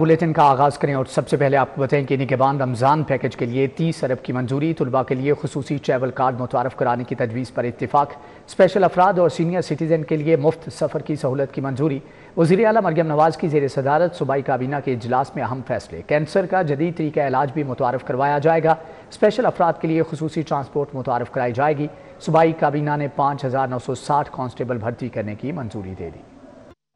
Bulletin का आगाज़ करें और सबसे पहले आपको बताएं कि निगहबान रमज़ान पैकेज के लिए 30 अरब की मंजूरी, तलबा के लिए खुसूसी ट्रैवल कार्ड मुतारफ़ कराने की तजवीज़ पर इत्तिफाक, स्पेशल अफराद और सीनियर सिटीज़न के लिए मुफ्त सफ़र की सहूलत की मंजूरी, वज़ीर आला मरियम नवाज़ की ज़ेर सदारत सूबाई काबीना के इजलास में अहम फैसले, कैंसर का जदीद तरीका इलाज भी मुतारफ़ करवाया जाएगा, स्पेशल अफराद के लिए खुसूसी ट्रांसपोर्ट मुतारफ़ कराई जाएगी। सूबाई काबीना ने 5960 कांस्टेबल भर्ती करने की मंजूरी दे दी।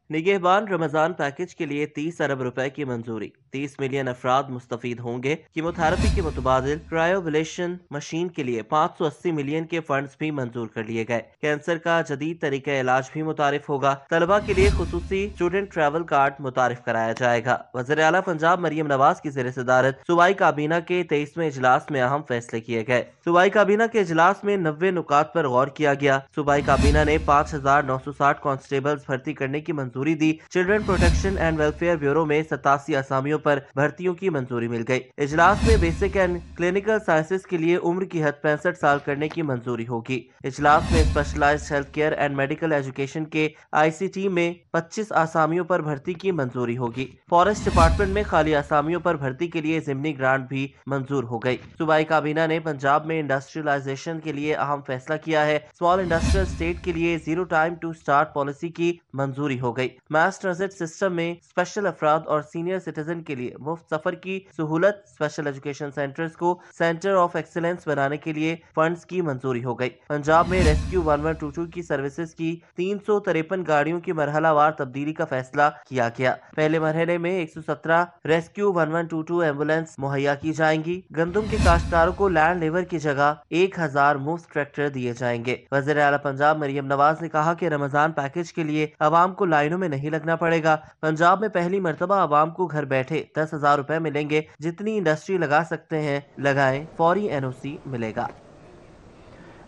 निगहबान रमजान पैकेज के लिए 30 अरब रुपए की मंजूरी, 30 मिलियन अफराद मुस्तफीद होंगे। कीमोथेरेपी के मुतबादिल क्रायोवेलेशन मशीन के लिए 580 मिलियन के फंड्स भी मंजूर कर लिए गए। कैंसर का जदीद तरीका इलाज भी मुतारिफ होगा। तलबा के लिए खुसूसी स्टूडेंट ट्रैवल कार्ड मुतारिफ कराया जाएगा। वज़ीर आला पंजाब मरियम नवाज की ज़ेर सदारत सूबाई काबीना के 23वें इजलास में अहम फैसले किए गए। सूबाई काबीना के इजलास में 90 नुकात पर गौर किया गया। सूबाई काबीना ने 5960 कांस्टेबल्स भर्ती करने की मंजूरी दी। Children protection and welfare bureau में 87 असामियों पर भर्तियों की मंजूरी मिल गई। इजलास में बेसिक एंड क्लिनिकल साइंसेज के लिए उम्र की हद 65 साल करने की मंजूरी होगी। इजलास में specialized health care and medical education के ICT में 25 आसामियों पर भर्ती की मंजूरी होगी। फॉरेस्ट डिपार्टमेंट में खाली आसामियों पर भर्ती के लिए ज़िमनी ग्रांट भी मंजूर हो गई। सूबाई काबीना ने पंजाब में इंडस्ट्रियलाइजेशन के लिए अहम फैसला किया है। स्मॉल इंडस्ट्रियल स्टेट के लिए zero time to start policy की मंजूरी हो गई। मास ट्रांजिट सिस्टम में स्पेशल अफराद और सीनियर सिटीजन के लिए मुफ्त सफर की सहूलत, स्पेशल एजुकेशन सेंटर्स को सेंटर ऑफ एक्सीलेंस बनाने के लिए फंड्स की मंजूरी हो गई। पंजाब में रेस्क्यू 1122 की सर्विसेज की 353 गाड़ियों की मरहलावार तब्दीली का फैसला किया गया। पहले मरहले में 117 रेस्क्यू 1122 एम्बुलेंस मुहैया की जाएंगी। गंदम के काश्तकारों को लैंड लेवर की जगह 1000 मुफ्त ट्रैक्टर दिए जाएंगे। वज़ीर आला पंजाब मरियम नवाज ने कहा कि रमजान पैकेज के लिए अवाम को लाइनों में नहीं लगना पड़ेगा। पंजाब में पहली मर्तबा अवाम को घर बैठे 10,000 रुपए मिलेंगे। जितनी इंडस्ट्री लगा सकते हैं लगाएं, फौरी NOC मिलेगा।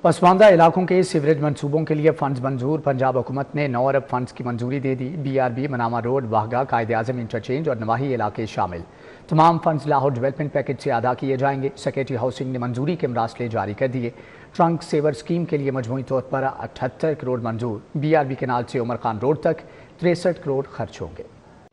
पसमानदा इलाकों के सीवरेज मंसूबों के लिए फंड्स मंजूर, पंजाब हुकूमत ने 9 अरब फंड्स की मंजूरी दे दी। BRB, मनामा रोड, वाहगा, कायदे आजम इंटरचेंज और नवाही इलाके शामिल। तमाम फंड्स लाहौर डेवलपमेंट पैकेज से अदा किए जाएंगे। सेक्रेटरी हाउसिंग ने मंजूरी के मरासले जारी कर दिए। ट्रंक सेवर स्कीम के लिए मजमूई तौर पर 78 करोड़ मंजूर। BRB केनाल से उमर खान रोड तक 63 करोड़ खर्च होंगे।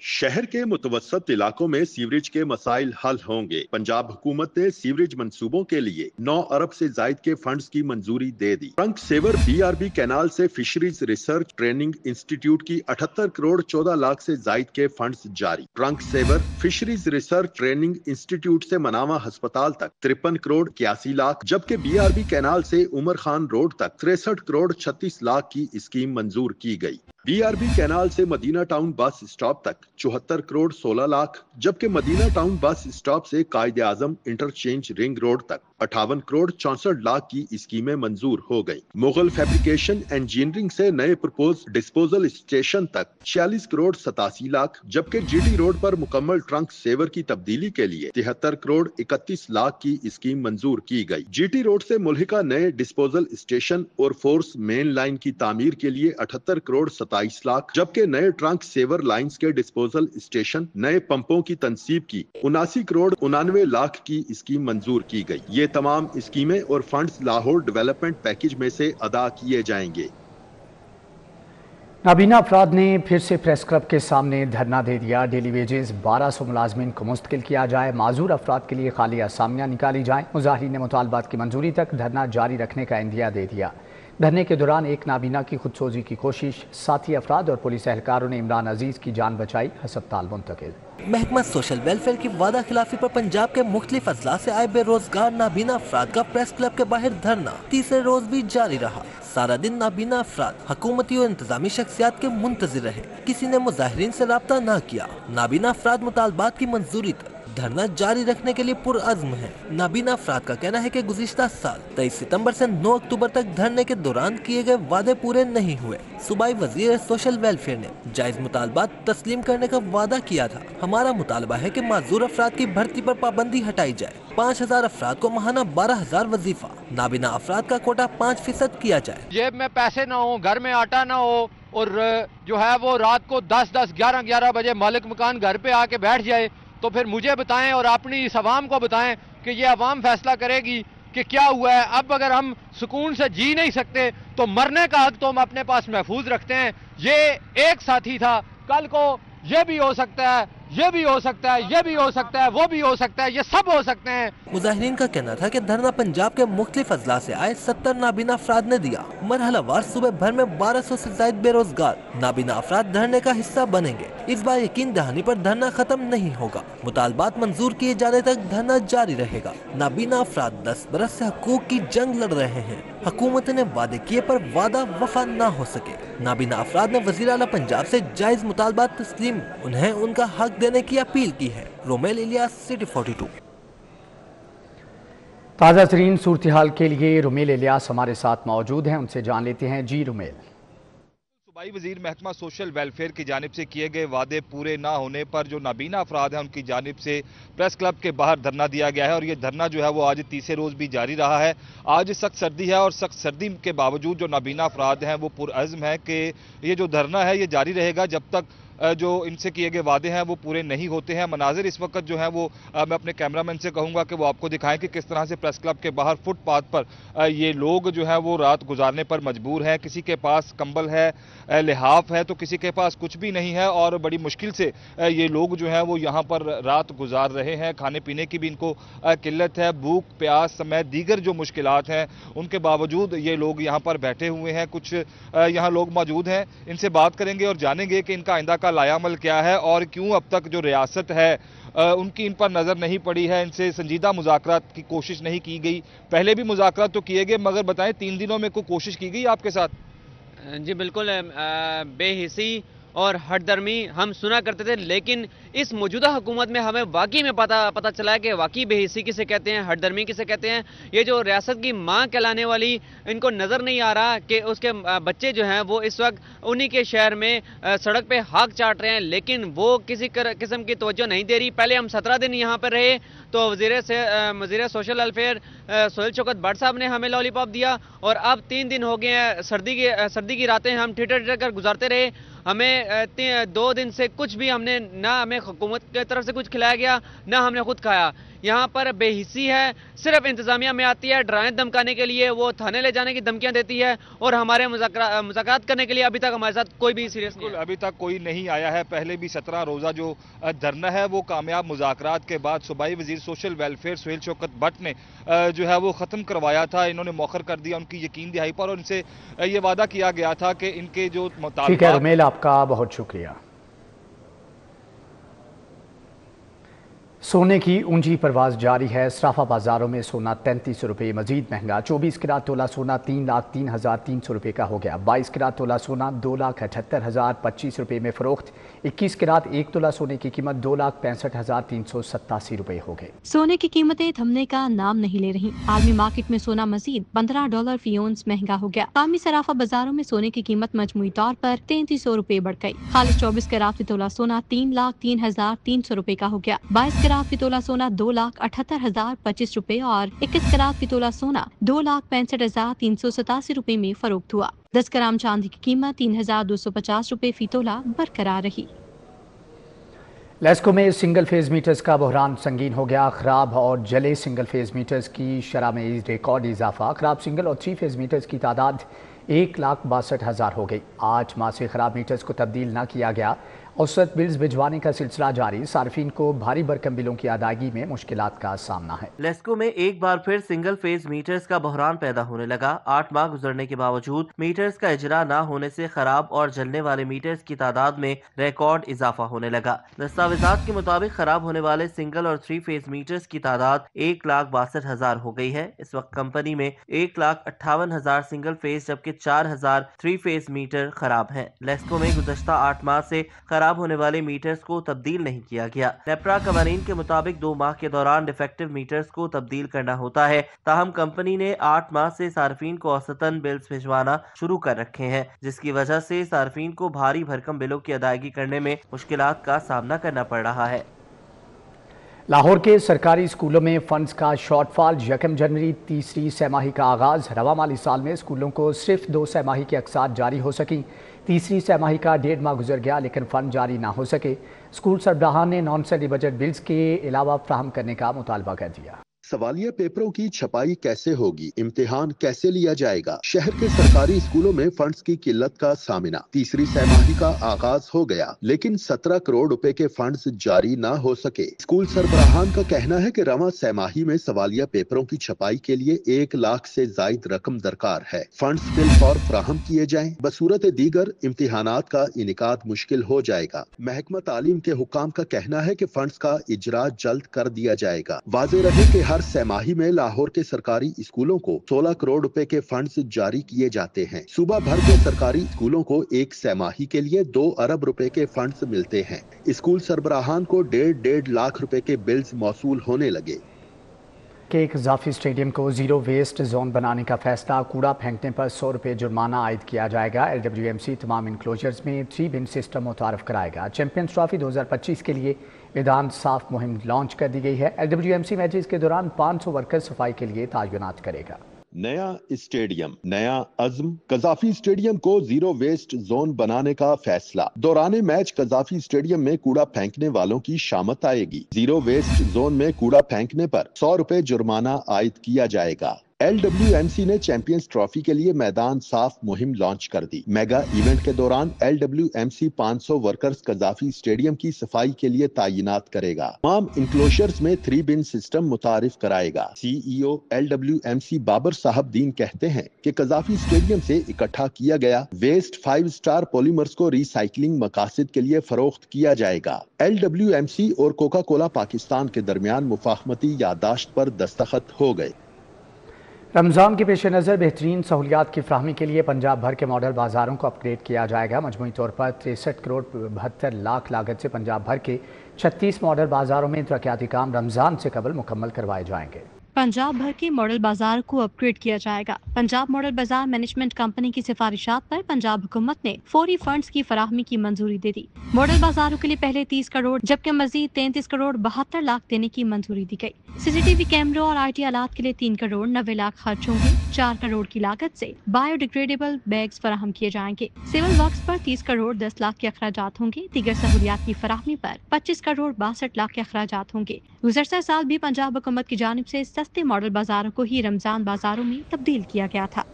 शहर के मुतवस्सत इलाकों में सीवरेज के मसाइल हल होंगे। पंजाब हुकूमत ने सीवरेज मंसूबों के लिए 9 अरब से जायद के फंड्स की मंजूरी दे दी। ट्रंक सेवर BRB कैनाल से फिशरीज रिसर्च ट्रेनिंग इंस्टीट्यूट की 78 करोड़ 14 लाख से जायद के फंड्स जारी। Trunk sewer fisheries research training institute से मनामा अस्पताल तक 53 करोड़ 81 लाख, जबकि BRB कैनाल से उमर खान रोड तक 63 करोड़ 36 लाख की स्कीम मंजूर की गई। BRB कैनाल से मदीना टाउन बस स्टॉप तक 74 करोड़ 16 लाख, जबकि मदीना टाउन बस स्टॉप से कायदे आजम इंटरचेंज रिंग रोड तक 58 करोड़ 64 लाख की स्कीमें मंजूर हो गई। मुगल फैब्रिकेशन इंजीनियरिंग से नए प्रपोज डिस्पोजल स्टेशन तक 46 करोड़ 87 लाख, जबकि GT रोड पर मुकम्मल ट्रंक सेवर की तब्दीली के लिए 73 करोड़ 31 लाख की स्कीम मंजूर की गई। GT रोड से मुल्हिका नए डिस्पोजल स्टेशन और फोर्स मेन लाइन की तामीर के लिए 78 करोड़ 27 लाख, जबकि नए ट्रंक सेवर लाइंस के डिस्पोजल स्टेशन, नए पंपों की तनसीब की 79 करोड़ 99 लाख की स्कीम मंजूर की गई। ये तमाम स्कीमें और फंड्स लाहौर डेवलपमेंट पैकेज में से अदा किए जाएंगे। नाबीना अफराद ने फिर से प्रेस क्लब के सामने धरना दे दिया। डेली वेजेस 1200 मुलाजमीन को मुस्तकिल किया जाए, माजूर अफराद के लिए खाली असामियाँ निकाली जाएँ। मुजाहिरीन ने मुतालबात की मंजूरी तक धरना जारी रखने का इंदिया दे दिया। धरने के दौरान एक नाबीना की खुदसोजी की कोशिश, साथी अफराद और पुलिस एहलकारों ने इमरान अजीज की जान बचाई, हस्पताल मुंतकिल। महकमा सोशल वेलफेयर की वादा खिलाफी पर पंजाब के मुख्तलिफ अजला से आए बेरोजगार नाबीना अफराद का प्रेस क्लब के बाहर धरना तीसरे रोज भी जारी रहा। सारा दिन नाबीना अफराद हुकूमती और इंतजामी शख्सियात के मुंतजिर रहे। किसी ने मुजाहिरीन से राब्ता न किया। नाबीना अफराद मुतालबात की मंजूरी तक धरना जारी रखने के लिए पुरअज़्म है। नाबीना अफराद का कहना है कि गुज़िश्ता साल 23 सितंबर से 9 अक्टूबर तक धरने के दौरान किए गए वादे पूरे नहीं हुए। सूबाई वज़ीर सोशल वेलफेयर ने जायज मुतालबात तस्लीम करने का वादा किया था। हमारा मुतालबा है कि माजूर अफराद की भर्ती पर पाबंदी हटाई जाए। 5000 अफराद को माहाना 12000 वजीफा, नाबीना अफराद का कोटा 5% किया जाए। जेब में पैसे न हो, घर में आटा न हो और जो है वो रात को 10-10, 11-11 बजे मालिक मकान घर पे आके बैठ जाए, तो फिर मुझे बताएं और अपनी इस अवाम को बताएं कि ये अवाम फैसला करेगी कि क्या हुआ है। अब अगर हम सुकून से जी नहीं सकते तो मरने का हक तो हम अपने पास महफूज रखते हैं। ये एक साथी था, कल को ये भी हो सकता है ये भी हो सकता है, ये भी हो सकता है, वो भी हो सकता है, ये सब हो सकते हैं। मुजाहिरीन का कहना था कि धरना पंजाब के मुख्तलिफ अजला से आए 70 नाबीना अफराद ने दिया। मरहलावार सूबे भर में 1200 से ज्यादा बेरोजगार नाबीना अफराद धरने का हिस्सा बनेंगे। इस बार यकीन दहानी पर धरना खत्म नहीं होगा। मुतालबात मंजूर किए जाने तक धरना जारी रहेगा। नाबीना अफराद 10 बरस से हकूक की जंग लड़ रहे हैं। हुकूमत ने वादे किए पर वादा वफा न हो सके। नाबीना अफराद ने वज़ीर आला पंजाब से जायज मुतालबात तस्लीम उन्हें उनका हक देने की अपील की है। रोमेल इलियास, सिटी 42। ताज़ा तरीन सूरत हाल के लिए रोमेल इलियास हमारे साथ मौजूद हैं, उनसे जान लेते हैं। जी रोमेल। सूबाई वजीर महकमा सोशल वेलफेयर की जानिब से किए गए वादे पूरे ना होने पर जो नाबीना अफराद हैं उनकी जानिब से प्रेस क्लब के बाहर धरना दिया गया है और ये धरना जो है वो आज तीसरे रोज़ भी जारी रहा है। आज सख्त सर्दी है और सख्त सर्दी के बावजूद जो नाबीना अफराद हैं वो पुरअज़्म है कि ये जो धरना है ये जारी रहेगा जब तक जो इनसे किए गए वादे हैं वो पूरे नहीं होते हैं। मनाजिर इस वक्त जो है वो मैं अपने कैमरामैन से कहूँगा कि वो आपको दिखाएं कि किस तरह से प्रेस क्लब के बाहर फुटपाथ पर ये लोग जो है वो रात गुजारने पर मजबूर हैं। किसी के पास कंबल है, लिहाफ है, तो किसी के पास कुछ भी नहीं है और बड़ी मुश्किल से ये लोग जो है वो यहाँ पर रात गुजार रहे हैं। खाने पीने की भी इनको किल्लत है, भूख प्यास समेत दीगर जो मुश्किलात हैं उनके बावजूद ये लोग यहाँ पर बैठे हुए हैं। कुछ यहाँ लोग मौजूद हैं, इनसे बात करेंगे और जानेंगे कि इनका आइंदा का लायामल क्या है और क्यों अब तक जो रियासत है उनकी इन पर नज़र नहीं पड़ी है, इनसे संजीदा मुज़ाकरात की कोशिश नहीं की गई। पहले भी मुज़ाकरात तो किए गए मगर बताएं 3 दिनों में कोई कोशिश की गई आपके साथ? जी बिल्कुल, बेहिसी और हटदर्मी हम सुना करते थे, लेकिन इस मौजूदा हुकूमत में हमें वाकई में पता चला है कि वाकई बेहिसी किसे कहते हैं, हटदर्मी किसे कहते हैं। ये जो रियासत की माँ कहलाने वाली, इनको नज़र नहीं आ रहा कि उसके बच्चे जो हैं वो इस वक्त उन्हीं के शहर में सड़क पे हाक चाट रहे हैं, लेकिन वो किसी किस्म की तवज्जो नहीं दे रही। पहले हम 17 दिन यहाँ पर रहे तो वज़ीर सोशल वेलफेयर सोहेल शौकत भट्ट साहब ने हमें लॉलीपॉप दिया और अब 3 दिन हो गए हैं सर्दी की रातें हम ठिठर कर गुजारते रहे। हमें 2 दिन से कुछ भी हमने ना हमें हुकूमत की तरफ से कुछ खिलाया गया ना हमने खुद खाया। यहाँ पर बेहिसी है, सिर्फ इंतजामिया में आती है डराने धमकाने के लिए, वो थाने ले जाने की धमकियाँ देती है और हमारे मुज़ाकरात करने के लिए अभी तक हमारे साथ कोई भी सीरियस नहीं, अभी तक कोई नहीं आया है। पहले भी 17 रोज़ा जो धरना है वो कामयाब मुज़ाकरात के बाद सूबाई वज़ीर सोशल वेलफेयर सोहेल शौकत भट्ट ने जो है वो ख़त्म करवाया था। इन्होंने मौखर कर दिया उनकी यकीन दहाई पर और इनसे ये वादा किया गया था कि इनके जो ठीक है रोमेल, आपका बहुत शुक्रिया। सोने की ऊंची परवाज जारी है। सराफा बाजारों में सोना 3300 रुपये मजीद महंगा। 24 कैरात तोला सोना 3,03,300 रुपये का हो गया। 22 कैरात तोला सोना 2,78,025 रुपये में फरोख्त। 21 कैरात 1 तोला सोने की कीमत 2,65,387 रुपये हो गए। सोने की कीमतें थमने का नाम नहीं ले रही। आलमी मार्केट में सोना मजीद $15 फी औंस महंगा हो गया। कामी सराफा बाजारों में सोने की कीमत मजमूई तौर पर 3300 रुपये बढ़ गई। खालिस 24 कैरात तोला सोना 3,03,300 रुपये का हो गया। 22 कैरात फी तोला सोना 2,78,025 रुपए और 21 कैरात फी तोला सोना 2,65,387 रुपए में फरोख्त हुआ। 10 ग्राम चांदी की कीमत 3,250 रुपए फी तोला बरकरार रही। लेस्को में सिंगल फेज मीटर्स का बहरान संगीन हो गया। खराब और जले सिंगल फेज मीटर्स की शरह में रिकॉर्ड इजाफा। खराब सिंगल और 3 फेज मीटर्स की तादाद 1,62,000 हो गई। 8 माह से खराब मीटर्स को तब्दील न किया गया। औसत बिल्स भिजवाने का सिलसिला जारी। सार्फिन को भारी भरकम बिलों की अदायगी में मुश्किलात का सामना है। लेस्को में एक बार फिर सिंगल फेज मीटर्स का बहरान पैदा होने लगा। 8 माह गुजरने के बावजूद मीटर्स का इजरा न होने से खराब और जलने वाले मीटर्स की तादाद में रिकॉर्ड इजाफा होने लगा। दस्तावेजात के मुताबिक खराब होने वाले सिंगल और 3 फेज मीटर्स की तादाद 1,62,000 हो गई है। इस वक्त कंपनी में 1,58,000 सिंगल फेज जबकि 4,000 3 फेज मीटर खराब है। लेस्को में गुज़श्ता 8 माह से खराब होने वाले मीटर्स को तब्दील नहीं किया गया। नेपरा कवानीन के मुताबिक 2 माह के दौरान डिफेक्टिव मीटर्स को तब्दील करना होता है। ताहम कंपनी ने 8 माह से सार्फिन को औसतन बिल्स भिजवाना शुरू कर रखे हैं, जिसकी वजह से सार्फिन को भारी भरकम बिलों की अदायगी करने में मुश्किलात का सामना करना पड़ रहा है। लाहौर के सरकारी स्कूलों में फंड्स का शॉर्टफॉल। 1 जनवरी तीसरी सैमाही का आगाज। रवा माली साल में स्कूलों को सिर्फ 2 सैमाही की अक़सात जारी हो सकी। तीसरी सैमाही का 1.5 माह गुजर गया लेकिन फंड जारी ना हो सके। स्कूल सरबराहान ने नॉन सैलरी बजट बिल्स के अलावा फ्राहम करने का मुतालबा कर दिया। सवालिया पेपरों की छपाई कैसे होगी, इम्तिहान कैसे लिया जाएगा। शहर के सरकारी स्कूलों में फंड्स की किल्लत का सामना। तीसरी सैमाही का आगाज हो गया, लेकिन 17 करोड़ रुपए के फंड्स जारी न हो सके। स्कूल सरबराहान का कहना है कि रवां सैमाही में सवालिया पेपरों की छपाई के लिए 1 लाख से जायद रकम दरकार है। फंड्स बिलफौर फराहम किए जाएं, बसूरत दीगर इम्तिहानात का इनेकाद मुश्किल हो जाएगा। महकमा तालीम के हुक्काम का कहना है कि फंड्स का इजरा जल्द कर दिया जाएगा। वाज़े रहे कि हर सैमाही में लाहौर के सरकारी स्कूलों को 16 करोड़ रुपए के फंड्स जारी किए जाते हैं। सूबा भर के सरकारी स्कूलों को एक सैमाही के लिए 2 अरब रुपए के फंड्स मिलते हैं। स्कूल सरबराहान को 1.5 लाख रुपए के बिल्स मौसूल होने लगे। के एक इजाफी स्टेडियम को जीरो वेस्ट जोन बनाने का फैसला। कूड़ा फेंकने पर 100 रुपये जुर्माना आयद किया जाएगा। LWMC तमाम इंक्लोजर्स में 3 बिन सिस्टम मुतारफ कराएगा। चैंपियंस ट्रॉफी 2025 के लिए मैदान साफ मुहिम लॉन्च कर दी गई है। LWMC मैचेस के दौरान 500 वर्कर सफाई के लिए तैनात करेगा। नया स्टेडियम, नया अज़्म। कज़ाफी स्टेडियम को जीरो वेस्ट जोन बनाने का फैसला। दौरान मैच कज़ाफी स्टेडियम में कूड़ा फेंकने वालों की शामत आएगी। जीरो वेस्ट जोन में कूड़ा फेंकने पर 100 रुपए जुर्माना आयद किया जाएगा। LWMC ने चैंपियंस ट्रॉफी के लिए मैदान साफ मुहिम लॉन्च कर दी। मेगा इवेंट के दौरान LWMC 500 वर्कर्स कज़ाफी स्टेडियम की सफाई के लिए तैनात करेगा। तमाम इंक्लोजर्स में 3 बिन सिस्टम मुतारिफ कराएगा। CEO LWMC बाबर साहब दीन कहते हैं कि कज़ाफी स्टेडियम से इकट्ठा किया गया वेस्ट 5 स्टार पॉलीमर्स को रिसाइकलिंग मकासद के लिए फरोख्त किया जाएगा। LWMC और कोका कोला पाकिस्तान के दरमियान मुफाहमती याददाश्त पर दस्तखत हो गए। रमज़ान के पेश नज़र बेहतरीन सहूलियात की फ्राहमी के लिए पंजाब भर के मॉडल बाज़ारों को अपग्रेड किया जाएगा। मजमूई तौर पर 63 करोड़ 72 लाख लागत से पंजाब भर के 36 मॉडल बाज़ारों में तरक्याती काम रमज़ान से कबल मुकम्मल करवाए जाएंगे। पंजाब भर के मॉडल बाजार को अपग्रेड किया जाएगा। पंजाब मॉडल बाजार मैनेजमेंट कंपनी की सिफारिशात पर पंजाब हुकूमत ने फौरी फंड्स की फराहमी की मंजूरी दे दी। मॉडल बाजारों के लिए पहले 30 करोड़ जबकि मजीद 33 करोड़ 72 लाख देने की मंजूरी दी गई। CCTV कैमरों और IT आलात के लिए 3 करोड़ 90 लाख खर्च होंगे। 4 करोड़ की लागत से बायोडिग्रेडेबल बैग्स फराहम किए जाएंगे। सिविल वर्क्स पर 30 करोड़ 10 लाख के अखराजात होंगे। दीगर सहूलियात की फराहमी पर 25 करोड़ 62 लाख के अखराजात होंगे। गुज़श्ता साल भी पंजाब हुकूमत की जानिब से सस्ते मॉडल बाजारों को ही रमजान बाजारों में तब्दील किया गया था।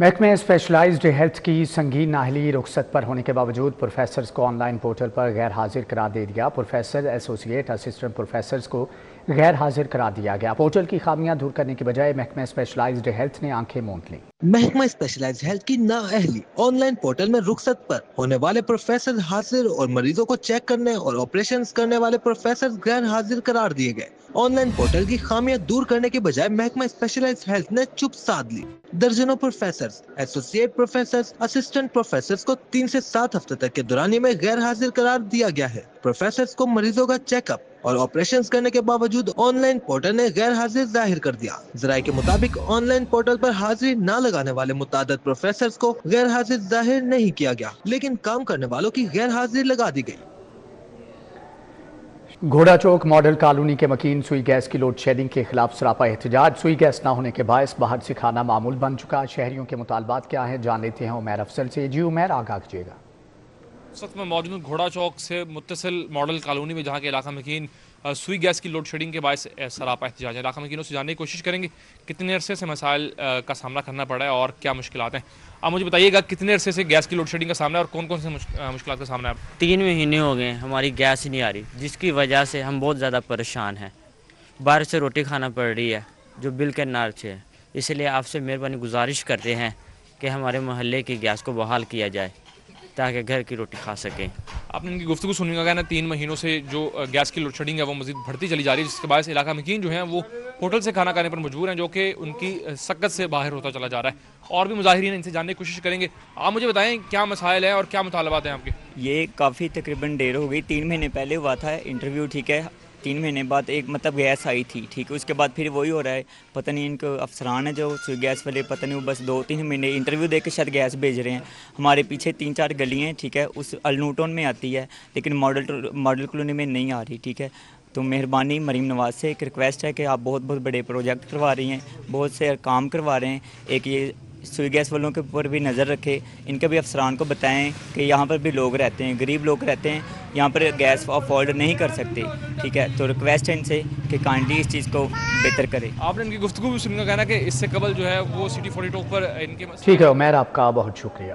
महकमे स्पेशलाइज्ड हेल्थ की संगीन नाहली रुखसत पर होने के बावजूद प्रोफेसर्स को ऑनलाइन पोर्टल पर गैर हाजिर करार दे दिया। प्रोफेसर, एसोसिएट, असिस्टेंट प्रोफेसर्स को गैर हाजिर करार दिया गया। पोर्टल की खामियां दूर करने की बजाय महकमा स्पेशलाइज्ड हेल्थ ने आंखें मूंद लीं। महकमा स्पेशलाइज्ड हेल्थ की नाअहली। ऑनलाइन पोर्टल में रुखसत पर होने वाले प्रोफेसर हाजिर और मरीजों को चेक करने और ऑपरेशंस करने वाले प्रोफेसर गैर हाजिर करार दिए गए। ऑनलाइन पोर्टल की खामियां दूर करने के बजाय महकमा स्पेशलाइज्ड हेल्थ ने चुप साध ली। दर्जनों professors, associate professors, assistant professors को 3 से 7 हफ्ते तक के दौरानिये में गैर हाजिर करार दिया गया है। प्रोफेसर्स को मरीजों का चेकअप और ऑपरेशंस करने के बावजूद ऑनलाइन पोर्टल ने गैर हाजिर जाहिर कर दिया। ज़राए के मुताबिक ऑनलाइन पोर्टल पर हाजिरी न लगाने वाले मुतादद प्रोफेसर्स को गैर हाजिर जाहिर नहीं किया गया, लेकिन काम करने वालों की गैर हाजिरी लगा दी गई। घोड़ा चौक मॉडल कॉलोनी के मकीन सुई गैस की लोड शेडिंग के खिलाफ सरापा एहतजाज। सुई गैस न होने के बायस बाहर से खाना मामूल बन चुका। शहरियों के मुतालबात क्या है, जान लेते हैं उमैर अफसल से। जी उमैर, आगाह कीजिएगा। इस वक्त मैं मौजूद घोड़ा चौक से मुत्तसिल मॉडल कॉलोनी में, जहाँ के इलाका मकीन सुई गैस की लोड शेडिंग के बायस सरापा एहतजाज है। इलाका मकीनों से जानने की कोशिश करेंगे कितने अरसे से मसाइल का सामना करना पड़ा है और क्या मुश्किलात हैं। आप मुझे बताइएगा कितने अरसे से गैस की लोड शेडिंग का सामना है और कौन कौन से मुश्किलात का सामना है? 3 महीने हो गए हमारी गैस ही नहीं आ रही, जिसकी वजह से हम बहुत ज़्यादा परेशान हैं। बाहर से रोटी खाना पड़ रही है जो बिल के नार से है। इसलिए आपसे मेहरबानी गुजारिश करते हैं कि हमारे मोहल्ले की गैस को बहाल किया जाए ताकि घर की रोटी खा सकें। आपने इनकी गुफ्तगू सुनी होगा ना, 3 महीनों से जो गैस की लोड शेडिंग है वो मज़ीद बढ़ती चली जा रही है, जिसके बायस इलाका मकीन जो है वो होटल से खाना खाने पर मजबूर हैं, जो कि उनकी सकत से बाहर होता चला जा रहा है। और भी मुजाहिरीन इनसे जानने की कोशिश करेंगे। आप मुझे बताएं क्या मसाइल है और क्या मुतालबात हैं आपके? ये काफ़ी तकरीबन देर हो गई, 3 महीने पहले हुआ था इंटरव्यू, ठीक है। 3 महीने बाद एक गैस आई थी, ठीक है। उसके बाद फिर वही हो रहा है, पता नहीं इनको अफसरान है जो गैस वाले, पता नहीं वो बस 2-3 महीने इंटरव्यू दे के शायद गैस भेज रहे हैं। हमारे पीछे 3-4 गलियाँ हैं, ठीक है, उस अलनूटोन में आती है, लेकिन मॉडल कॉलोनी में नहीं आ रही, ठीक है। तो मेहरबानी मरीम नवाज़ से एक रिक्वेस्ट है कि आप बहुत बड़े प्रोजेक्ट करवा रही हैं, बहुत से काम करवा रहे हैं। एक ये سوئی گیس والوں کے اوپر بھی نظر رکھے، ان کے بھی افسران کو بتائیں کہ یہاں پر بھی لوگ رہتے ہیں، غریب لوگ رہتے ہیں، یہاں پر گیس افورڈ نہیں کر سکتے، ٹھیک ہے، تو ریکویسٹ ہے ان سے کہ کائنڈلی اس چیز کو بہتر کرے۔ آپ نے ان کی گفتگو بھی سن کر کہنا کہ اس سے قبل جو ہے وہ سٹی 42 پر ان کے ٹھیک ہے عمیر، آپ کا بہت شکریہ۔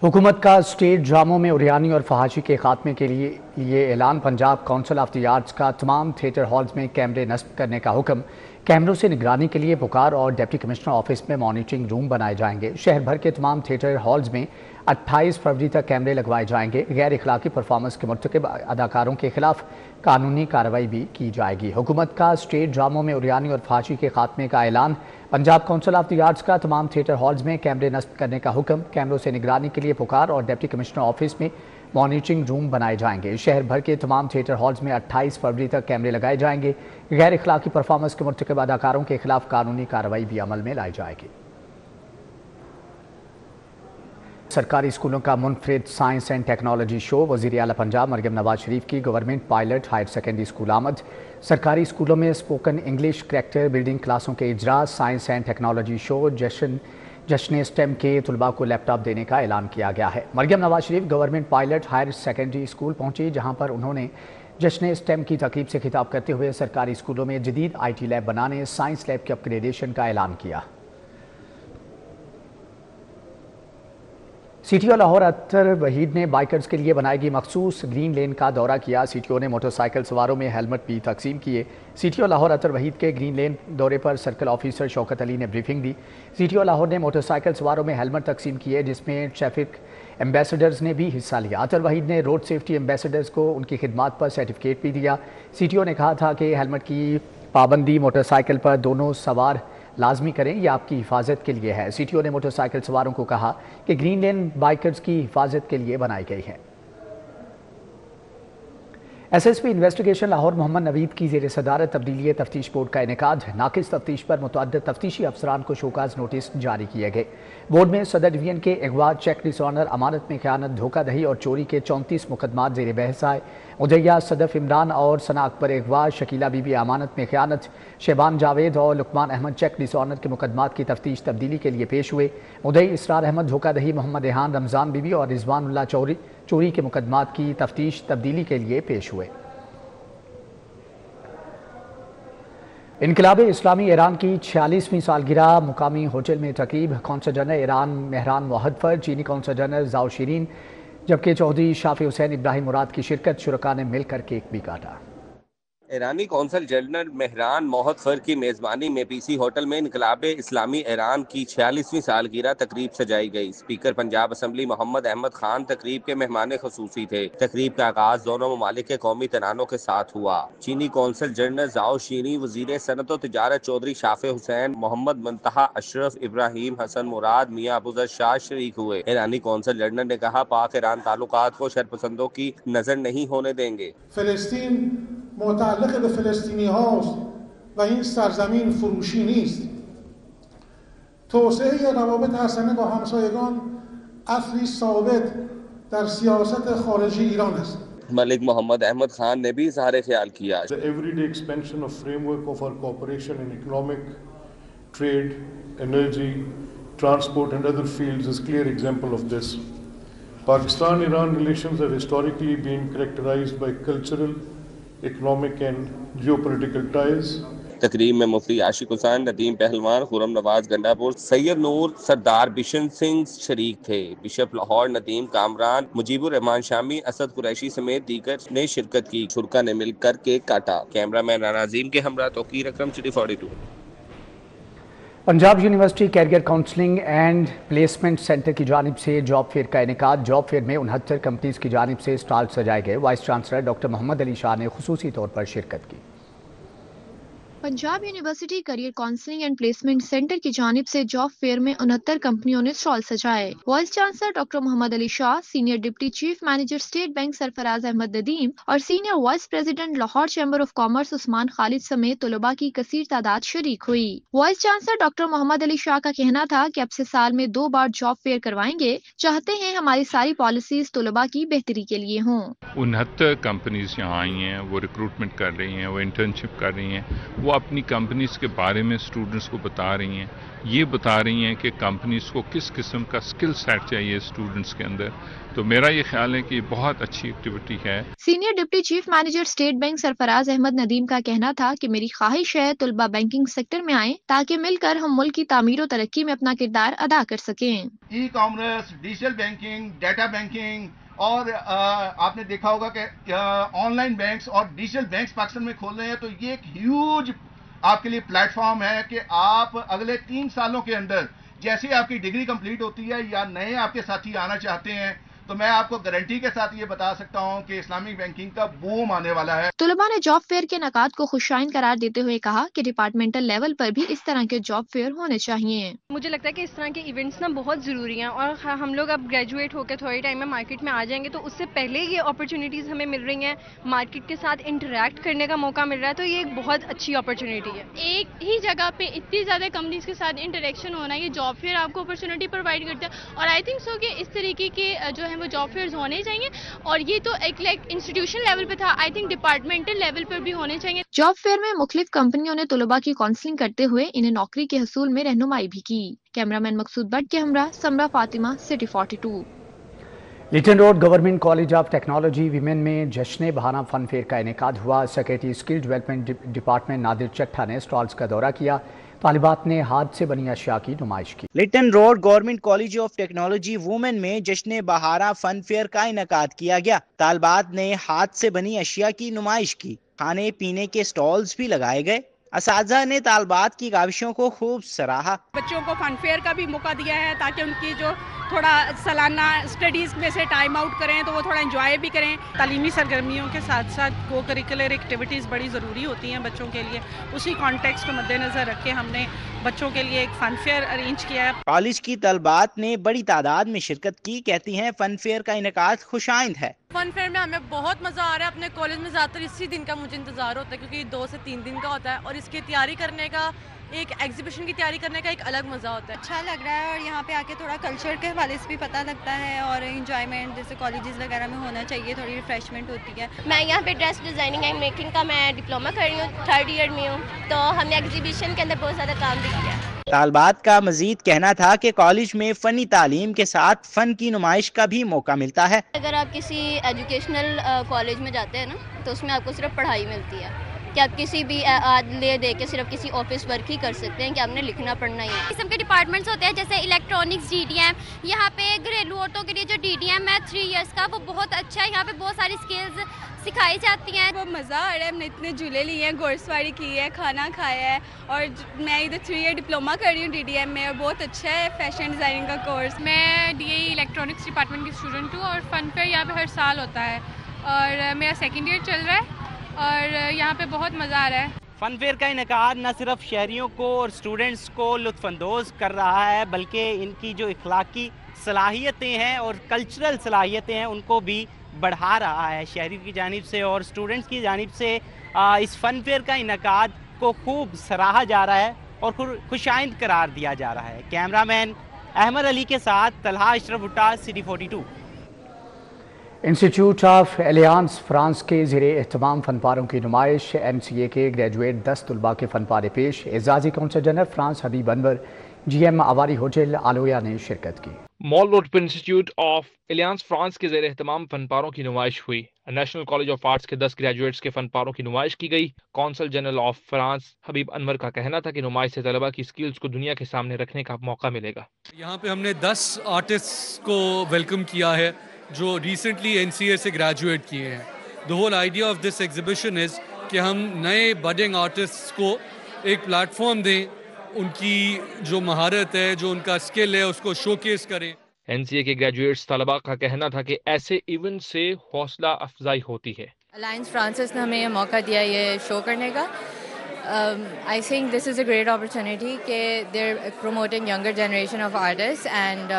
حکومت کا اسٹیٹ ڈراموں میں اریانی اور فحاشی کے خاتمے کے لیے اعلان۔ Punjab council of the arts کا تمام تھیٹر ہالز میں کیمرے نصب کرنے کا حکم۔ کیمروں سے نگرانی کے لیے پکار اور ڈپٹی کمشنر آفس میں مانیٹرنگ روم بنائے جائیں گے۔ شہر بھر کے تمام تھیٹر ہالز میں 28 فروری تک کیمرے لگوائے جائیں گے۔ غیر اخلاقی پرفارمنس کے مرتکب اداکاروں کے خلاف قانونی کارروائی بھی کی جائے گی۔ حکومت کا اسٹیٹ ڈراموں میں اریانی اور فحاشی کے خاتمے کا اعلان۔ Punjab council of the arts کا تمام تھیٹر ہالز میں کیمرے نصب کرنے کا حکم۔ کیمروں سے نگرانی کے لیے پکار اور ڈپٹی کمشنر آفس میں مانیٹرنگ روم بنائے جائیں گے۔ شہر بھر کے تمام تھیٹر ہالز میں 28 فروری تک کیمرے لگائے جائیں گے۔ غیر اخلاقی پرفارمنس کے مرتکب اداکاروں کے خلاف قانونی کارروائی بھی عمل میں لائی جائے گی۔ سرکاری اسکولوں کا منفرد سائنس اینڈ ٹیکنالوجی شو۔ وزیر اعلیٰ پنجاب مریم نواز شریف کی government pilot higher secondary school آمد۔ سرکاری اسکولوں میں اسپوکن انگلش، کریکٹر بلڈنگ کلاسوں کے اجراء، سائنس اینڈ ٹیکنالوجی شو، جشن اسٹیم کے طلباء کو لیپ ٹاپ دینے کا اعلان کیا گیا ہے۔ Maryam Nawaz Sharif government pilot higher secondary school پہنچی، جہاں پر انہوں نے جشن اسٹیم کی تقریب سے خطاب کرتے ہوئے سرکاری اسکولوں میں جدید آئی ٹی لیب بنانے، سائنس لیب کے اپ گریڈیشن کا اعلان کیا۔ سی ٹی او لاہور اطہر وحید نے بائیکرز کے لیے بنائی گئی مخصوص گرین لین کا دورہ کیا۔ سی ٹی او نے موٹر سائیکل سواروں میں ہیلمٹ بھی تقسیم کیے۔ سی ٹی او لاہور اطہر وحید کے گرین لین دورے پر سرکل آفیسر شوکت علی نے بریفنگ دی۔ سی ٹی او لاہور نے موٹر سائیکل سواروں میں ہیلمٹ تقسیم کیے، جس میں ٹریفک ایمبیسڈرز نے بھی حصہ لیا۔ اطہر وحید نے روڈ سیفٹی ایمبیسڈرز کو ان کی خدمات پر سرٹیفکیٹ بھی دیا۔ سی ٹی او نے کہا تھا کہ ہیلمٹ کی پابندی موٹر سائیکل پر دونوں سوار لازمی کریں، یہ آپ کی حفاظت کے لیے ہے۔ سی ٹی او نے موٹر سائیکل سواروں کو کہا کہ گرین لین بائیکرز کی حفاظت کے لیے بنائی گئی ہے۔ S S P investigation Lahore Muhammad Naveed کی زیر صدارت تبدیلی تفتیش بورڈ کا انعقاد۔ ناقص تفتیش پر متعدد تفتیشی افسران کو شوکاز نوٹس جاری کیے گئے۔ بورڈ میں صدر ڈویژن کے اغوا، چیک ڈس آنر، امانت میں خیانت، دھوکہ دہی اور چوری کے 34 مقدمات زیر بحث آئے۔ مدعیہ صدف عمران اور ثنا اکبر اغوا، شکیلہ بی بی امانت میں خیانت، شیبان جاوید اور لقمان احمد چیک ڈس آنر کے مقدمات کی تفتیش تبدیلی کے لیے پیش ہوئے۔ مدعی اسرار احمد دھوکہ دہی، محمد ریحان، رمضان بی بی اور رضوان اللہ چوری کے مقدمات کی تفتیش تبدیلی کے لیے پیش ہوئے۔ انقلاب اسلامی ایران کی 46ویں سالگرہ مقامی ہوٹل میں تقریب۔ قونصل جنرل ایران مہران موحدفر، چینی قونصل جنرل زاؤ شیرین، جبکہ چودھری شافی حسین ابراہیم مراد کی شرکت۔ شرکاء نے مل کر کیک بھی کاٹا۔ ایرانی قونصل جنرل مہران موحدفر کی میزبانی میں پی سی ہوٹل میں انقلاب اسلامی ایران کی 46ویں سالگرہ تقریب سجائی گئی۔ اسپیکر پنجاب اسمبلی محمد احمد خان تقریب کے مہمان خصوصی تھے۔ تقریب کا آغاز دونوں ممالک کے قومی ترانوں کے ساتھ ہوا۔ چینی قونصل جنرل زاؤ شیرین، وزیر صنعت و تجارت چودھری شافی حسین، محمد منتہا اشرف، ابراہیم حسن مراد، میاں ابوذر شاہ شریک ہوئے۔ ایرانی قونصل جنرل نے کہا پاک ایران تعلقات کو شرپسندوں کی نظر نہیں ہونے دیں گے۔ فلسطین متعلق به فلسطینی هاست و این سرزمین فروشی نیست. توسعه روابط حسنه با همسایگان اصلی ثابت در سیاست خارجی ایران است. ملک محمد احمد خان نے بھی اظہار خیال کیا۔ The everyday expansion of framework of our cooperation in economic, trade, energy, transport and other fields is clear example of this. Pakistan-Iran relations have historically been characterized by cultural, economic and geopolitical ties. تقریب میں مفتی عاشق حسین، ندیم پہلوان، خرم نواز گنڈا پور، سید نور، سردار بشن سنگھ شریک تھے۔ Bishop Lahore Nadeem Kamran, Mujeeb الرحمان شامی، اسد قریشی سمیت دیگر نے شرکت کی۔ شرکاء نے مل کر کیک کاٹا۔ کیمرہ مین رانا عظیم کے ہمراہ Tauqeer Akram, city 42۔ Punjab university career counselling and placement centre کی جانب سے جاب فیئر کا انعقاد۔ جاب فیئر میں 69 کمپنیز کی جانب سے اسٹال سجائے گئے۔ Vice chancellor doctor Muhammad Ali Shah نے خصوصی طور پر شرکت کی۔ Punjab university career counselling and placement centre کی جانب سے جاب فیئر میں 69 کمپنیوں نے اسٹال سجائے۔ Vice chancellor doctor Muhammad Ali Shah, senior deputy chief manager State Bank Sarfraz Ahmad Nadeem اور senior vice president Lahore chamber of commerce Usman Khalid سمیت طلباء کی کثیر تعداد شریک ہوئی۔ Vice chancellor doctor Muhammad Ali شاہ کا کہنا تھا کہ اب سے سال میں 2 بار جاب فیئر کروائیں گے، چاہتے ہیں ہماری ساری پالیسیز طلباء کی بہتری کے لیے ہوں۔ 69 کمپنیز یہاں آئی ہیں، وہ ریکروٹمنٹ کر رہی ہیں، وہ انٹرنشپ کر رہی ہیں، وہ اپنی کمپنیز کے بارے میں اسٹوڈنٹس کو بتا رہی ہیں, یہ بتا رہی ہیں کہ کمپنیز کو کس قسم کا اسکل سیٹ چاہیے اسٹوڈنٹس کے اندر. تو میرا یہ خیال ہے کہ یہ بہت اچھی ایکٹیویٹی ہے. Senior deputy chief manager State Bank Sarfraz Ahmad Nadeem کا کہنا تھا کہ میری خواہش ہے طلبہ بینکنگ سیکٹر میں آئیں تاکہ مل کر ہم ملک کی تعمیر و ترقی میں اپنا کردار ادا کر سکیں. E commerce, digital banking, data banking اور آپ نے دیکھا ہوگا کہ آن لائن بینکس اور ڈیجیٹل بینکس پاکستان میں کھول رہے ہیں, تو یہ ایک ہیوج آپ کے لیے پلیٹ فارم ہے کہ آپ اگلے 3 سالوں کے اندر جیسے آپ کی ڈگری کمپلیٹ ہوتی ہے یا نئے آپ کے ساتھی آنا چاہتے ہیں تو میں آپ کو گارنٹی کے ساتھ یہ بتا سکتا ہوں کہ اسلامک بینکنگ کا بوم آنے والا ہے. طلباء نے جاب فیئر کے انعقاد کو خوشائند قرار دیتے ہوئے کہا کہ ڈپارٹمنٹل لیول پر بھی اس طرح کے جاب فیئر ہونے چاہیے. مجھے لگتا ہے کہ اس طرح کے ایونٹس نا بہت ضروری ہیں, اور ہم لوگ اب گریجویٹ ہو کے تھوڑے ٹائم میں مارکیٹ میں آ جائیں گے تو اس سے پہلے یہ اپرچونیٹیز ہمیں مل رہی ہیں, مارکیٹ کے ساتھ انٹریکٹ کرنے کا موقع مل رہا ہے, تو یہ ایک بہت اچھی اپرچونیٹی ہے. ایک ہی جگہ پہ اتنی زیادہ کمپنیز کے ساتھ انٹریکشن ہونا, یہ جاب فیئر آپ کو اپرچونیٹی پرووائڈ کرتا ہے, اور آئی تھنک سو کہ اس طریقے کے جو ہیں وہ جاب فیئرز ہونے چاہیے. اور یہ تو ایک انسٹیٹیوشن لیول پہ تھا, آئی تھنک ڈپارٹمنٹل لیول پر بھی ہونے چاہیے. جاب فیئر میں مختلف کمپنیوں نے طلباء کی کاؤنسلنگ کرتے ہوئے انہیں نوکری کے حصول میں رہنمائی بھی کی. کیمرہ مین مقصود بٹ کے ہمراہ Samra Fatima, city 42. Lytton road government college of technology women میں جشن بہانہ فن فیئر کا انعقاد ہوا. Secretary skill development department Nadir Chattha نے اسٹالز کا دورہ کیا. طالبات نے ہاتھ سے بنی اشیاء کی نمائش کی. Lytton road government college of technology women میں جشن بہارہ فن فیئر کا انعقاد کیا گیا. طالبات نے ہاتھ سے بنی اشیاء کی نمائش کی. کھانے پینے کے سٹالز بھی لگائے گئے. اساتذہ نے طالبات کی کاوشوں کو خوب سراہا. بچوں کو فن فیئر کا بھی موقع دیا ہے تاکہ ان کی جو تھوڑا سالانہ اسٹڈیز میں سے ٹائم آؤٹ کریں تو وہ تھوڑا انجوائے بھی کریں. تعلیمی سرگرمیوں کے ساتھ ساتھ کو کریکولر ایکٹیویٹیز بڑی ضروری ہوتی ہیں بچوں کے لیے. اسی کانٹیکسٹ کو مد نظر رکھ کے ہم نے بچوں کے لیے ایک فن فیئر ارینج کیا ہے. کالج کی طالبات نے بڑی تعداد میں شرکت کی. کہتی ہیں فن فیئر کا انعقاد خوشائند ہے. فن فیئر میں ہمیں بہت مزہ آ رہا ہے. اپنے کالج میں زیادہ تر اسی دن کا مجھے انتظار ہوتا ہے کیونکہ 2 سے 3 دن کا ہوتا ہے, اور اس کی تیاری کرنے کا, ایک ایگزیبیشن کی تیاری کرنے کا ایک الگ مزہ ہوتا ہے. اچھا لگ رہا ہے, اور یہاں پہ آ کے تھوڑا کلچر کے حوالے سے بھی پتہ لگتا ہے, اور انجوائمنٹ جیسے کالجز وغیرہ میں ہونا چاہیے, تھوڑی ریفریشمنٹ ہوتی ہے. میں یہاں پہ ڈریس ڈیزائننگ اینڈ میکنگ کا میں ڈپلوما کر رہی ہوں, 3rd ایئر میں ہوں, تو ہم نے ایگزیبیشن کے اندر بہت زیادہ کام بھی کیا. طالبات کا مزید کہنا تھا کہ کالج میں فنی تعلیم کے ساتھ فن کی نمائش کا بھی موقع ملتا ہے. اگر آپ کسی ایجوکیشنل کالج میں جاتے ہیں نا تو اس میں آپ کو صرف پڑھائی ملتی ہے, کہ آپ کسی بھی لے دے کے صرف کسی آفس ورک ہی کر سکتے ہیں کہ آپ نے لکھنا پڑھنا ہی ہے. قسم کے ڈپارٹمنٹس ہوتے ہیں جیسے الیکٹرانکس, ڈی ڈی ایم. یہاں پہ گھریلو عورتوں کے لیے جو ڈی ڈی ایم ہے 3 ایئرس کا, وہ بہت اچھا ہے. یہاں پہ بہت ساری اسکلز سکھائی جاتی ہیں. بہت مزہ آ رہا ہے. ہم نے اتنے جھولے لیے ہیں, گھوڑ سواری کی ہے, کھانا کھایا ہے, اور میں ادھر 3 ایئر ڈپلوما کر رہی ہوں ڈی ڈی ایم میں, اور بہت اچھا ہے فیشن ڈیزائننگ کا کورس. میں ڈی اے الیکٹرانکس ڈپارٹمنٹ کی اسٹوڈنٹ ہوں, اور فن فیئر یہاں پہ ہر سال ہوتا ہے, اور میرا 2nd ایئر چل رہا ہے, اور یہاں پہ بہت مزہ آ رہا ہے. فن فیئر کا انعقاد نہ صرف شہریوں کو اور اسٹوڈنٹس کو لطف اندوز کر رہا ہے, بلکہ ان کی جو اخلاقی صلاحیتیں ہیں اور کلچرل صلاحیتیں ہیں ان کو بھی بڑھا رہا ہے. شہریوں کی جانب سے اور اسٹوڈنٹس کی جانب سے اس فن فیئر کا انعقاد کو خوب سراہا جا رہا ہے اور خوشائند قرار دیا جا رہا ہے. کیمرہ مین احمد علی کے ساتھ طلحہ اشرف بھٹا, city 42. Institute of Alliance France کے زیر اہتمام فن پاروں کی نمائش. MCA کے گریجویٹ 10 طلباء کے فن پارے پیش. اعزازی consul general France Habib Anwar, GM Avari hotel آلویا نے شرکت کی. مال روڈ پر انسٹیٹیوٹ آف ایلیانس فرانس کے زیر اہتمام فن پاروں کی نمائش ہوئی. نیشنل کالج آف آرٹس کے 10 گریجویٹس کے فن پاروں کی نمائش کی گئی. Council general of France Habib انور کا کہنا تھا کہ نمائش سے طلباء کی سکلز کو دنیا کے سامنے رکھنے کا موقع ملے گا. یہاں پہ ہم نے 10 آرٹسٹ کو ویلکم کیا ہے جو ریسنٹلی NCA سے گریجویٹ کیے ہیں. The whole idea of this exhibition is کہ ہم نئے بڈنگ آرٹسٹ کو ایک پلیٹ فارم دیں, ان کی جو مہارت ہے, جو ان کا اسکل ہے, اس کو شوکیس کریں. NCA کے گریجویٹس طلباء کا کہنا تھا کہ ایسے ایونٹ سے حوصلہ افزائی ہوتی ہے. الائنس فرانسس نے ہمیں یہ موقع دیا یہ شو کرنے کا. I think this is a great opportunity کہ they're promoting younger generation of artists, and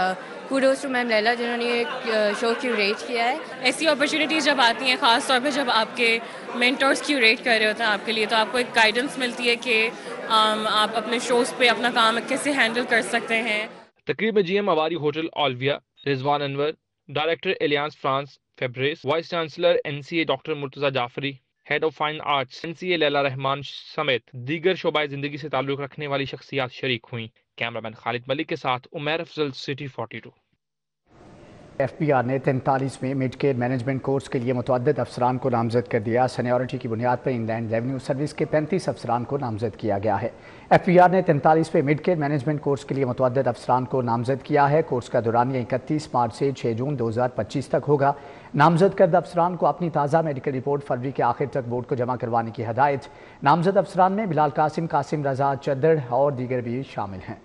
kudos to میم لیلا جنہوں نے یہ شو کیوریٹ کیا ہے. ایسی اپرچونیٹیز جب آتی ہیں, خاص طور پہ جب آپ کے مینٹورس کیوریٹ کر رہے ہوتے ہیں آپ کے لیے, تو آپ کو ایک گائیڈنس ملتی ہے کہ آپ اپنے شوز پہ اپنا کام کیسے ہینڈل کر سکتے ہیں. تقریب میں GM آواری ہوٹل آلویا, Rizwan Anwar, director Alliance France Fabrice, vice chancellor NCA doctor Murtaza Jafri, head of fine arts NCA Laila Rahman समेत दीगर शोबाए जिंदगी से ताल्लुक रखने वाली शख्सियात शरीक हुई। कैमरामैन खालिद मलिक के साथ उमैर अफजल, सिटी 42। FBR ने 43वें मिड केयर मैनेजमेंट कोर्स के लिए मुतअद्दिद अफसरान को नामजद कर दिया। सीनियरिटी की बुनियाद पर इंग्लैंड रेवेन्यू सर्विस के 35 अफसरान को नामजद किया गया है। FBR ने 43वें मिड केयर मैनेजमेंट कोर्स के लिए मुतअद्दिद अफसरान को नामजद किया है। कोर्स का दौरानिया 31 मार्च से 6 जून 2025 तक होगा। नामजद करदा अफसरान को अपनी ताज़ा मेडिकल रिपोर्ट फरवरी के आखिर तक बोर्ड को जमा करवाने की हदायत। नामजद अफसरान में बिलाल कासिम, कासिम रजा चद्दड़ और दीगर भी शामिल हैं।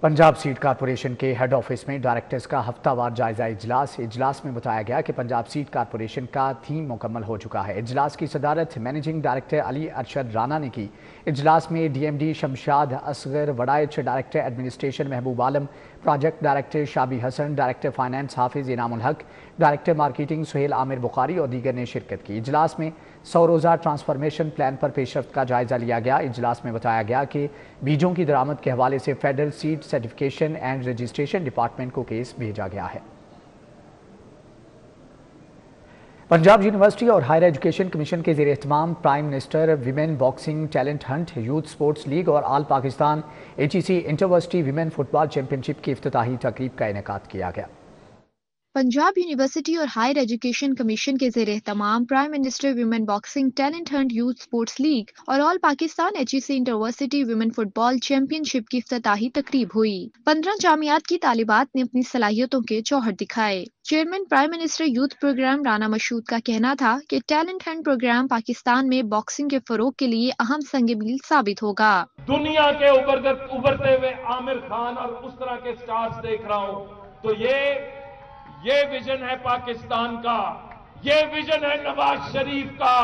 पंजाब सीड कॉरपोरेशन के हेड ऑफिस में डायरेक्टर्स का हफ्तावार जायजा इजलास में बताया गया कि पंजाब सीड कॉरपोरेशन का थीम मुकम्मल हो चुका है। इजलास की सदारत मैनेजिंग डायरेक्टर अली अरशद राना ने की। इजलास में DMD Shamshad Asghar Waraich, director administration Mahboob Alam, project director Shabi Hasan, director finance Hafiz Inamul Haq, director marketing Suhail Amir Bukhari और दीगर ने शिरकत की। इजलास में 100 रोज़ा ट्रांसफॉर्मेशन प्लान पर पेशरफ्त का जायजा लिया गया। इजलास में बताया गया कि बीजों की दरामद के हवाले से federal seed certification and registration department को केस भेजा गया है। पंजाब यूनिवर्सिटी और हायर एजुकेशन कमीशन के ज़ेर एहतमाम prime minister women boxing talent hunt, youth sports league और all Pakistan HEC intervarsity women football championship की इफ्तिताही तकरीब का इनेकाद किया गया। पंजाब यूनिवर्सिटी और हायर एजुकेशन कमीशन के ज़ेर एहतमाम prime minister women boxing talent hunt, youth sports league और all Pakistan HEC intervarsity women football championship की इफ्तिताही तकरीब हुई। 15 जामियात की तालिबात ने अपनी सलाहियतों के जौहर दिखाए। Chairman prime minister youth program Rana Mashhood का कहना था कि टैलेंट हंट प्रोग्राम पाकिस्तान में बॉक्सिंग के फरोग के लिए अहम संग मील साबित होगा। दुनिया के उभरते हुए आमिर खान और उस तरह के स्टार्स देख रहा हूँ, तो ये विजन है पाकिस्तान का, ये विजन है नवाज शरीफ का,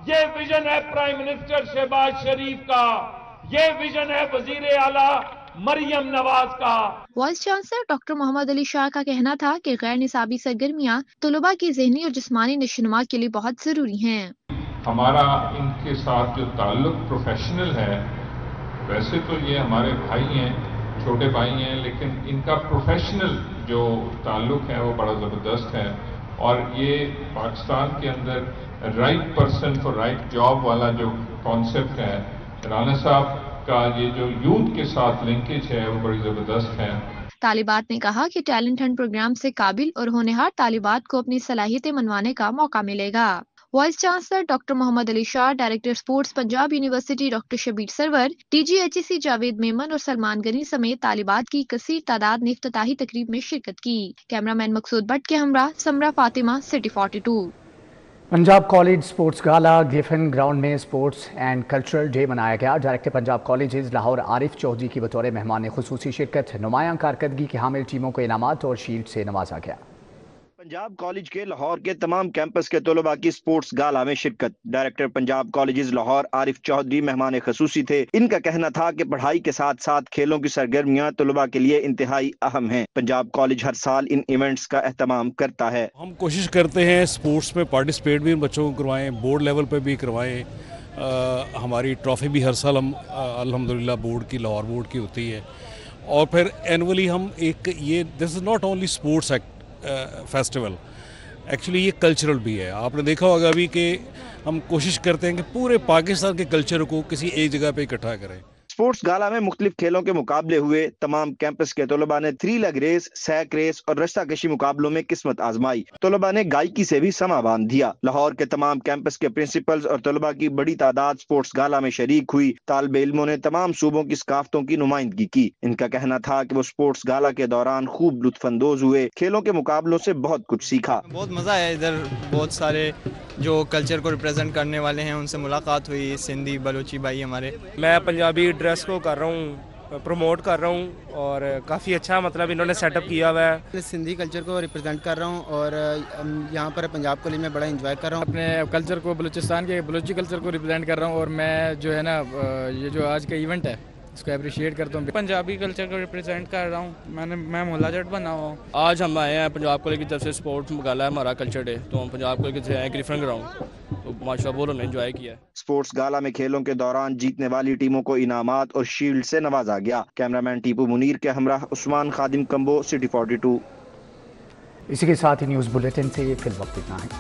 ये विजन है प्राइम मिनिस्टर शहबाज शरीफ का, ये विजन है वजीर आला मरियम नवाज का। Vice chancellor doctor Mohammad Ali Shah का कहना था कि गैर निसाबी सरगर्मियां तलबा की ज़हनी और जिस्मानी नशोनुमा के लिए बहुत जरूरी हैं। हमारा इनके साथ जो ताल्लुक प्रोफेशनल है, वैसे तो ये हमारे भाई हैं, छोटे भाई हैं, लेकिन इनका प्रोफेशनल जो ताल्लुक है वो बड़ा ज़बरदस्त है। और ये पाकिस्तान के अंदर right person for right job वाला जो कॉन्सेप्ट है, राना साहब का ये जो यूथ के साथ लिंकेज है वो बड़ी ज़बरदस्त है। तालिबात ने कहा कि टैलेंट हंट प्रोग्राम से काबिल और होनहार तालिबात को अपनी सलाहियतें मनवाने का मौका मिलेगा। Vice chancellor doctor Mohammad Ali Shah, director sports Punjab university doctor Shabbir Sarwar, DG HEC Javed Memon और सलमान गनी समेत तालिबात की कसीर तादाद ने इफ्तिताही तकरीब में शिरकत की। कैमरामैन मकसूद भट्ट के हमरा Samra Fatima, city 42। Punjab college sports gala गिफन ग्राउंड में स्पोर्ट्स एंड कल्चरल डे मनाया गया। डायरेक्टर पंजाब कॉलेजेस लाहौर आरिफ चौधरी की बतौर मेहमान खुसूसी शिरकत। नुमायां कारकर्दगी की हामिल टीमों को इनामात और शील्ड से नवाजा गया। पंजाब कॉलेज के लाहौर के तमाम कैंपस के तलबा की स्पोर्ट्स गाला में शिरकत। डायरेक्टर पंजाब कॉलेजेस लाहौर आरिफ चौधरी मेहमान खसूसी थे। इनका कहना था कि पढ़ाई के साथ साथ खेलों की सरगर्मियां तलबा के लिए इंतहाई अहम हैं। पंजाब कॉलेज हर साल इन इवेंट्स का एहतमाम करता है। हम कोशिश करते हैं स्पोर्ट्स में पार्टिसिपेट भी बच्चों को करवाएं, बोर्ड लेवल पर भी करवाएं। हमारी ट्रॉफी भी हर साल हम अल्हम्दुलिल्लाह बोर्ड की, लाहौर बोर्ड की होती है। और फिर एनुअली हम एक ये this is not only sports festival, actually ये कल्चरल भी है। आपने देखा होगा अभी कि हम कोशिश करते हैं कि पूरे पाकिस्तान के कल्चर को किसी एक जगह पे इकट्ठा करें। स्पोर्ट्स गाला में मुख्तलिफ खेलों के मुकाबले हुए। तमाम कैंपस के तलबा ने 3 लेग रेस, सैक रेस और रस्सा कशी मुकाबलों में किस्मत आजमाई। तलबा ने गायकी से भी समा बांध दिया। लाहौर के तमाम कैंपस के प्रिंसिपल्स और तलबा की बड़ी तादाद स्पोर्ट्स गाला में शरीक हुई। तालिबे इल्मों ने तमाम सूबों की सकाफतों की नुमाइंदगी की। इनका कहना था कि वो स्पोर्ट्स गाला के दौरान खूब लुत्फानंदोज हुए। खेलों के मुकाबलों से बहुत कुछ सीखा। बहुत मजा आया। इधर बहुत सारे जो कल्चर को रिप्रेजेंट करने वाले हैं उनसे मुलाकात हुई। सिंधी बलोची भाई हमारे। मैं पंजाबी ड्रेस को कर रहा हूँ, प्रमोट कर रहा हूँ और काफ़ी अच्छा मतलब इन्होंने सेटअप किया हुआ है। सिंधी कल्चर को रिप्रेजेंट कर रहा हूँ और यहाँ पर पंजाब कॉलेज में बड़ा एंजॉय कर रहा हूँ। अपने कल्चर को, बलूचिस्तान के बलोची कल्चर को रिप्रेजेंट कर रहा हूँ और मैं जो है ना ये जो आज का इवेंट है इसको अप्रिशिएट करता हूँ। पंजाबी कल्चर को रिप्रेजेंट कर रहा हूँ। मैं मोहल्ला जट बना हुआ हूँ। आज हम आए हैं पंजाब कॉलेज की तरफ से स्पोर्ट्स गाला है हमारा कल्चर डे, तो हम पंजाब कॉलेज से आए डिफरेंट ग्राउंड, तो माशाल्लाह बहुत हमने एंजॉय किया। स्पोर्ट्स गाला में खेलों के दौरान जीतने वाली टीमों को इनामात और शील्ड से नवाजा गया। कैमरामैन टीपू मुनीर के हमरा उस्मान खादिम कंबो, सिटी 42। इसी के साथ ही न्यूज़ बुलेटिन से ये फिल वक्त इतना है।